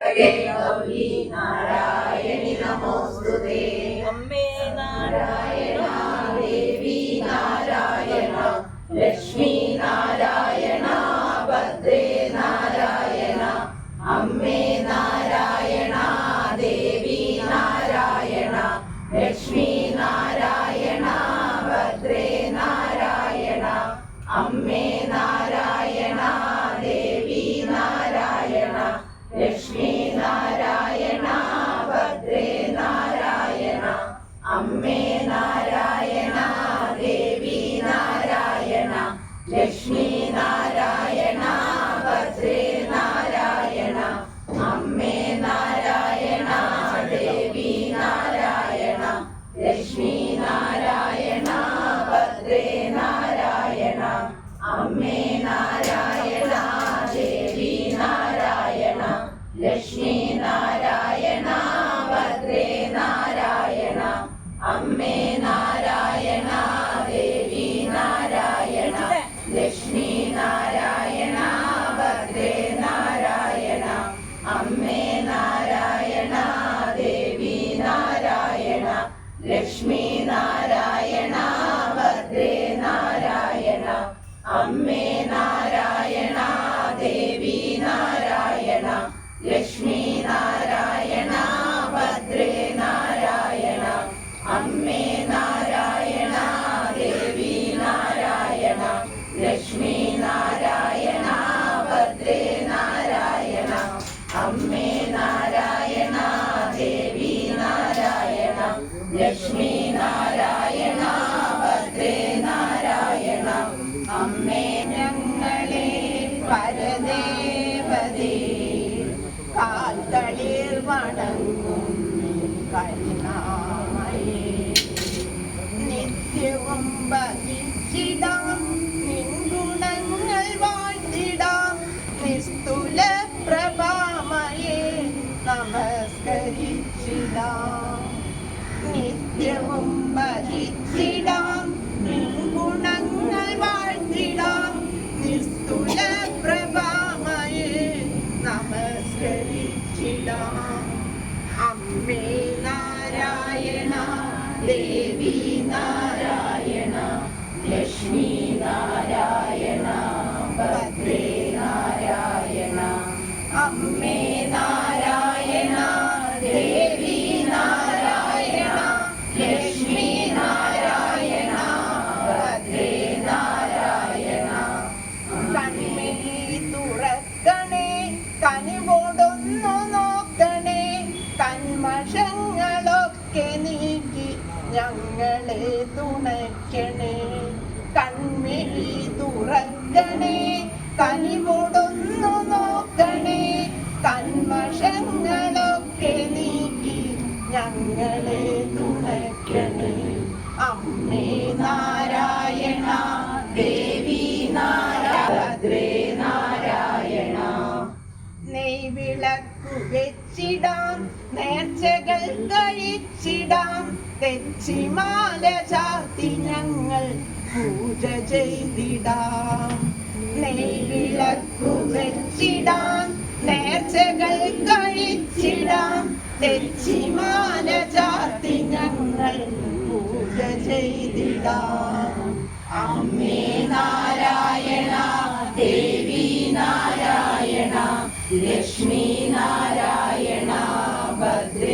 गौरी नारायणि नमोस्तुते। अम्बे नारायण देवी नारायण लक्ष्मी नारायण भद्रे नारायण अम्बे नारायण देवी नारायण लक्ष्मी नारायण भद्रे नारायण अम्बे नारायण देवी नारायण लक्ष्मी नारायण भद्रे नारायण अम्बे नारायण देवी नारायण लक्ष्मी नारायण भद्रे नारायण अम्बे नारायण देवी नारायण लक्ष्मी नारायण भद्रे नारायण अम्बे नारायण देवी नारायण लक्ष्मी नारायण भद्रे नारायण अम्बे नारायण देवी नारायण लक्ष्मी नारायण भद्रे नारायण अम्बे नारायण देवी नारायण लक्ष्मी नारायण भद्रे नारायण अम्बे नारायण देवी नारायण लक्ष्मी नारायण भद्रे नारायण अम्बे नारायण देवी नारायण लक्ष्मी नारायण भद्रे नारायण अम्बे नारायण देवी नारायण लक्ष्मी नारायण भद्रे नारायण अम्बे ഞങ്ങളെ പരദേവതേ കാൽത്തളിർ വണങ്ങും കരുണാമയേ നിത്യവും ഭജിച്ചിടാം നിൻ ഗുണങ്ങൾ വാഴ്ത്തിടാം നിസ്തുല പ്രഭാമയേ നമസ്കരിച്ചിടാം നിത്യവും ഭജിച്ചിടാം നിൻ ഗുണങ്ങൾ വാഴ്ത്തിടാം നിസ്തുല പ്രഭാമയേ നമസ്കരിച്ചിടാം അമ്മേ നാരായണ ദേവി നാരായണ ലക്ഷ്മി നാരായണ ഭദ്രേ നാരായണ അമ്മേ നാരായണ ദേവി നാരായണ ലക്ഷ്മി നാരായണ ഭദ്രേ നാരായണ കൺമിഴി തുറക്കണേ കനിവോടൊന്നു നോക്കണേ കന്മഷങ്ങളൊക്കെ നീക്കി ഞങ്ങളെ തുണയ്ക്കണേ കൺമിഴി തുറക്കണേ കനിവോടൊന്നു നോക്കണേ കന്മഷങ്ങളൊക്കെ നീക്കി ഞങ്ങളെ തുണയ്ക്കണേ അമ്മേ നാരായണ ദേവി ഭദ്രേ നാരായണ നെയ്വിളക്കു വെച്ചിടാം നേർച്ചകൾ കഴിച്ചിടാം തെച്ചിമാല ചാർത്തി ഞങ്ങൾ പൂജ ചെയ്തിടാം നെയ്വിളക്കു വെച്ചിടാം നേർച്ചകൾ കഴിച്ചിടാം തെച്ചിമാല ചാർത്തി ഞങ്ങൾ പൂജ ചെയ്തിടാം അമ്മേ നാരായണ ദേവി നാരായണ ലക്ഷ്മി നാരായണ ഭദ്രേ